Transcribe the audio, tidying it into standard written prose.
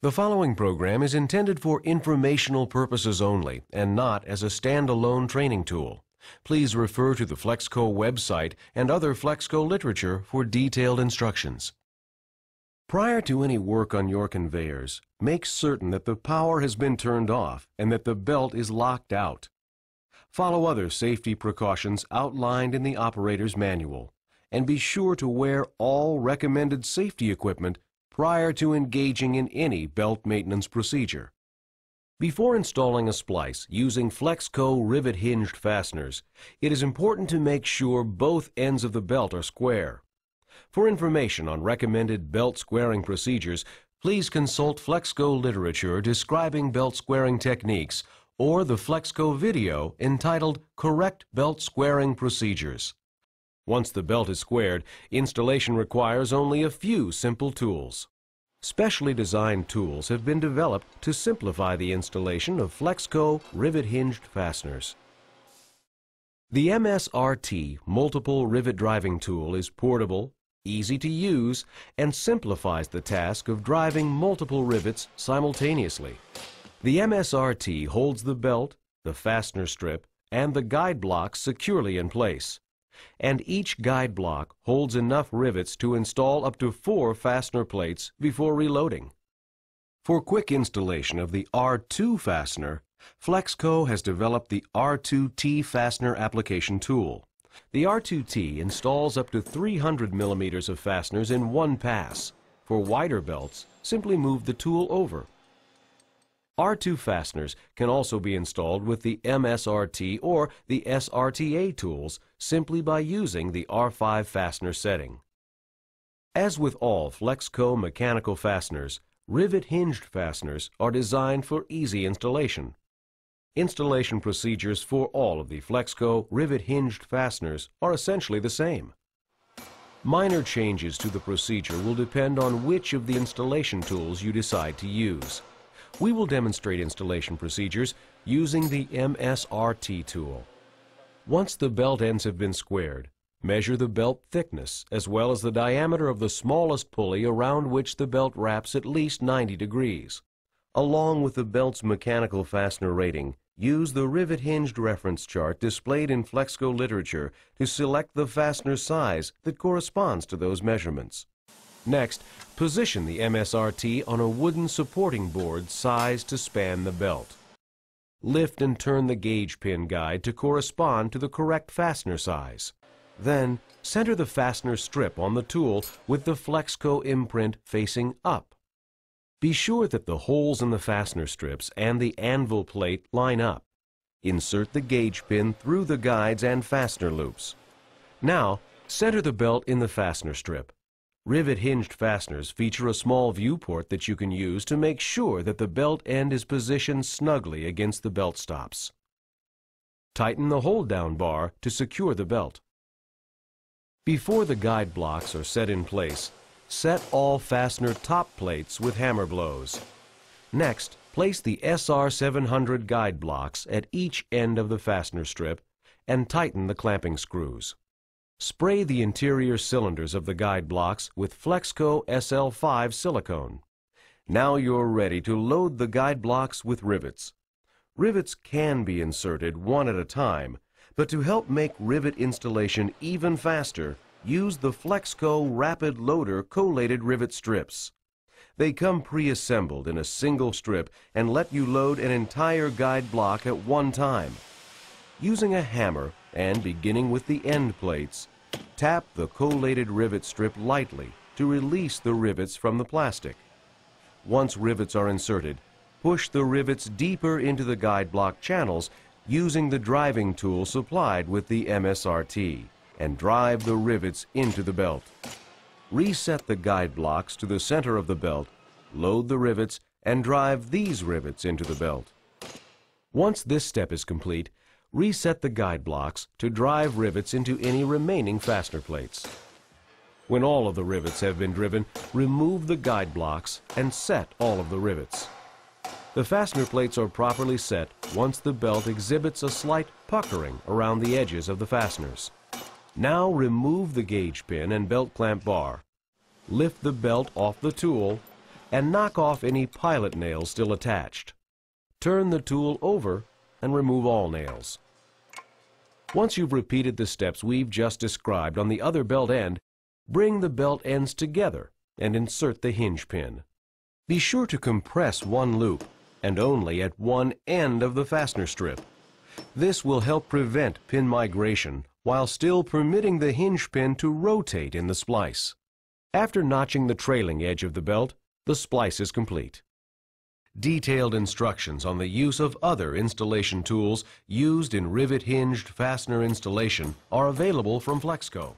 The following program is intended for informational purposes only and not as a standalone training tool. Please refer to the FLEXCO website and other FLEXCO literature for detailed instructions. Prior to any work on your conveyors, make certain that the power has been turned off and that the belt is locked out. Follow other safety precautions outlined in the operator's manual, and be sure to wear all recommended safety equipment prior to engaging in any belt maintenance procedure. Before installing a splice using FLEXCO rivet hinged fasteners, it is important to make sure both ends of the belt are square. For information on recommended belt squaring procedures, please consult FLEXCO literature describing belt squaring techniques or the FLEXCO video entitled Correct Belt Squaring Procedures. Once the belt is squared, installation requires only a few simple tools. Specially designed tools have been developed to simplify the installation of FLEXCO rivet hinged fasteners. The MSRT multiple rivet driving tool is portable, easy to use, and simplifies the task of driving multiple rivets simultaneously. The MSRT holds the belt, the fastener strip, and the guide block securely in place, and each guide block holds enough rivets to install up to 4 fastener plates before reloading. For quick installation of the R2 fastener, FLEXCO has developed the R2T fastener application tool. The R2T installs up to 300 millimeters of fasteners in one pass. For wider belts, simply move the tool over. R2 fasteners can also be installed with the MSRT or the SRTA tools simply by using the R5 fastener setting. As with all FLEXCO mechanical fasteners, rivet hinged fasteners are designed for easy installation. Installation procedures for all of the FLEXCO rivet hinged fasteners are essentially the same. Minor changes to the procedure will depend on which of the installation tools you decide to use. We will demonstrate installation procedures using the MSRT tool. Once the belt ends have been squared, measure the belt thickness as well as the diameter of the smallest pulley around which the belt wraps at least 90 degrees. Along with the belt's mechanical fastener rating, use the rivet hinged reference chart displayed in FLEXCO literature to select the fastener size that corresponds to those measurements. Next, position the MSRT on a wooden supporting board sized to span the belt. Lift and turn the gauge pin guide to correspond to the correct fastener size. Then, center the fastener strip on the tool with the FLEXCO imprint facing up. Be sure that the holes in the fastener strips and the anvil plate line up. Insert the gauge pin through the guides and fastener loops. Now, center the belt in the fastener strip. Rivet hinged fasteners feature a small viewport that you can use to make sure that the belt end is positioned snugly against the belt stops. Tighten the hold-down bar to secure the belt. Before the guide blocks are set in place, set all fastener top plates with hammer blows. Next, place the SR700 guide blocks at each end of the fastener strip and tighten the clamping screws. Spray the interior cylinders of the guide blocks with FLEXCO SL5 silicone. Now you're ready to load the guide blocks with rivets. Rivets can be inserted one at a time, but to help make rivet installation even faster, use the FLEXCO Rapid Loader collated rivet strips. They come pre-assembled in a single strip and let you load an entire guide block at one time. Using a hammer and beginning with the end plates, tap the collated rivet strip lightly to release the rivets from the plastic. Once rivets are inserted, push the rivets deeper into the guide block channels using the driving tool supplied with the MSRT and drive the rivets into the belt. Reset the guide blocks to the center of the belt, load the rivets, and drive these rivets into the belt. Once this step is complete, reset the guide blocks to drive rivets into any remaining fastener plates. When all of the rivets have been driven, remove the guide blocks and set all of the rivets. The fastener plates are properly set once the belt exhibits a slight puckering around the edges of the fasteners. Now remove the gauge pin and belt clamp bar. Lift the belt off the tool, and knock off any pilot nails still attached. Turn the tool over and remove all nails. Once you've repeated the steps we've just described on the other belt end, bring the belt ends together and insert the hinge pin. Be sure to compress one loop, and only at one end of the fastener strip. This will help prevent pin migration while still permitting the hinge pin to rotate in the splice. After notching the trailing edge of the belt, the splice is complete. Detailed instructions on the use of other installation tools used in rivet hinged fastener installation are available from FLEXCO.